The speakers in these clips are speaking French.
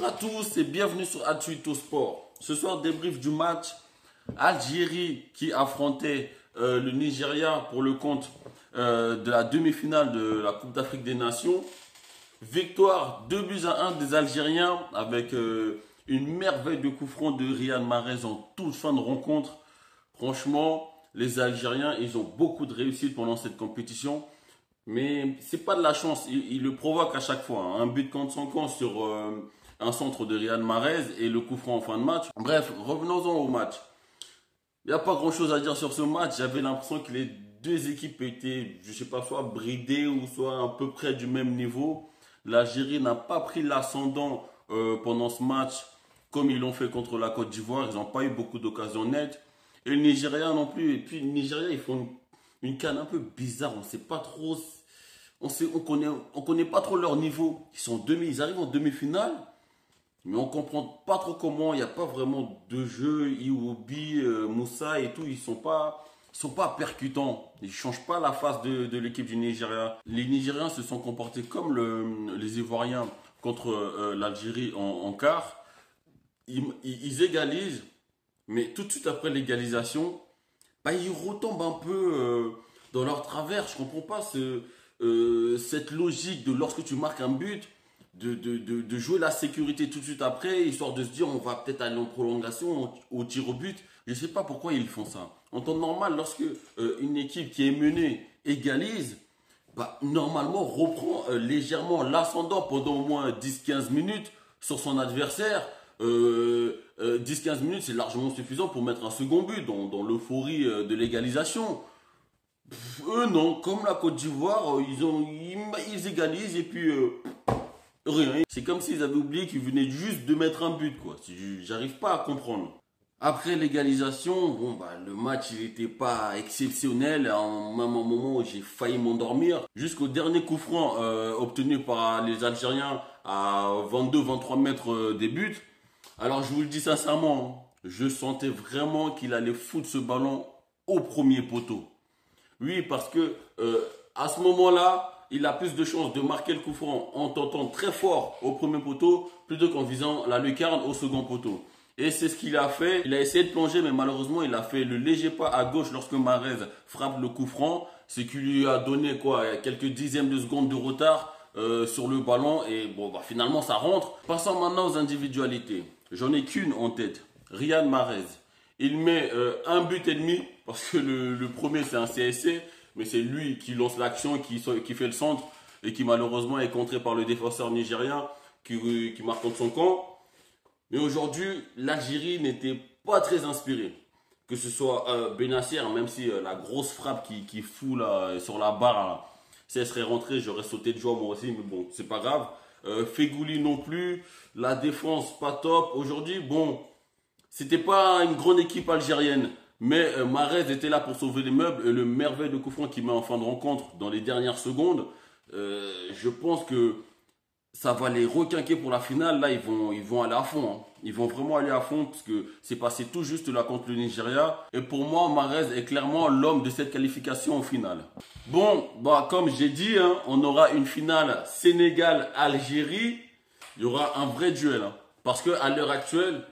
à tous et bienvenue sur Atuito Sport. Ce soir, débrief du match Algérie qui affrontait le Nigeria pour le compte de la demi-finale de la Coupe d'Afrique des Nations. Victoire 2-1 des Algériens avec une merveille de coup franc de Riyad Mahrez en toute fin de rencontre. Franchement, les Algériens, ils ont beaucoup de réussite pendant cette compétition. Mais c'est pas de la chance, il le provoque à chaque fois. Un but contre son camp sur un centre de Riyad Mahrez et le coup franc en fin de match. Bref, revenons-en au match. Il n'y a pas grand-chose à dire sur ce match. J'avais l'impression que les deux équipes étaient, je sais pas, soit bridées ou soit à peu près du même niveau. L'Algérie n'a pas pris l'ascendant pendant ce match comme ils l'ont fait contre la Côte d'Ivoire. Ils n'ont pas eu beaucoup d'occasions nettes. Et le Nigeria non plus. Et puis le Nigeria, ils font une canne un peu bizarre. On sait pas trop. On connaît pas trop leur niveau. Ils arrivent en demi-finale, mais on comprend pas trop comment. Il n'y a pas vraiment de jeu. Iwobi, Moussa et tout, ils sont pas percutants. Ils changent pas la face de l'équipe du Nigeria. Les Nigériens se sont comportés comme les Ivoiriens contre l'Algérie en quart. Ils égalisent, mais tout de suite après l'égalisation, ils retombent un peu dans leur travers. Je comprends pas cette logique de lorsque tu marques un but, de jouer la sécurité tout de suite après, histoire de se dire on va peut-être aller en prolongation, au tir au but. Je ne sais pas pourquoi ils font ça. En temps normal, lorsque une équipe qui est menée égalise, normalement reprend légèrement l'ascendant pendant au moins 10-15 minutes sur son adversaire. 10-15 minutes, c'est largement suffisant pour mettre un second but dans l'euphorie de l'égalisation. Eux non, comme la Côte d'Ivoire, ils égalisent et puis rien. C'est comme s'ils avaient oublié qu'ils venaient juste de mettre un but, quoi. J'arrive pas à comprendre. Après l'égalisation, le match il était pas exceptionnel. À un moment où j'ai failli m'endormir, jusqu'au dernier coup franc obtenu par les Algériens à 22-23 mètres des buts. Alors je vous le dis sincèrement, je sentais vraiment qu'il allait foutre ce ballon au premier poteau. Oui, parce que à ce moment-là, il a plus de chances de marquer le coup franc en tentant très fort au premier poteau plutôt qu'en visant la lucarne au second poteau. Et c'est ce qu'il a fait. Il a essayé de plonger, mais malheureusement, il a fait le léger pas à gauche lorsque Mahrez frappe le coup franc. Ce qui lui a donné quelques dixièmes de seconde de retard sur le ballon. Et finalement, ça rentre. Passons maintenant aux individualités. J'en ai qu'une en tête. Riyad Mahrez. Il met un but et demi, parce que le premier c'est un CSC, mais c'est lui qui lance l'action, qui fait le centre, et qui malheureusement est contré par le défenseur nigérien, qui marque contre son camp. Mais aujourd'hui, l'Algérie n'était pas très inspirée. Que ce soit Benacer, même si la grosse frappe qui fout là, sur la barre, là, si elle serait rentrée, j'aurais sauté de joie moi aussi, mais bon, c'est pas grave. Fegouli non plus, la défense pas top. Aujourd'hui, c'était pas une grande équipe algérienne, mais Mahrez était là pour sauver les meubles et le merveille de coup franc qu'il met en fin de rencontre dans les dernières secondes. Je pense que ça va les requinquer pour la finale. Là, ils vont aller à fond. Hein. Ils vont vraiment aller à fond parce que c'est passé tout juste là contre le Nigeria. Et pour moi, Mahrez est clairement l'homme de cette qualification au final. Comme j'ai dit, hein, on aura une finale Sénégal-Algérie. Il y aura un vrai duel. Hein, parce qu'à l'heure actuelle,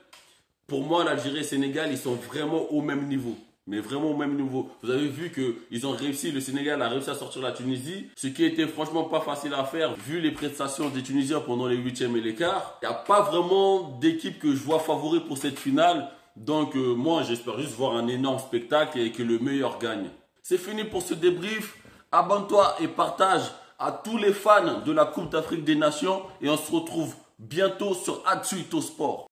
pour moi, l'Algérie et le Sénégal, ils sont vraiment au même niveau. Mais vraiment au même niveau. Vous avez vu le Sénégal a réussi à sortir la Tunisie. Ce qui était franchement pas facile à faire vu les prestations des Tunisiens pendant les huitièmes et les quarts. Il n'y a pas vraiment d'équipe que je vois favori pour cette finale. Donc moi, j'espère juste voir un énorme spectacle et que le meilleur gagne. C'est fini pour ce débrief. Abonne-toi et partage à tous les fans de la Coupe d'Afrique des Nations. Et on se retrouve bientôt sur Atuito Sport.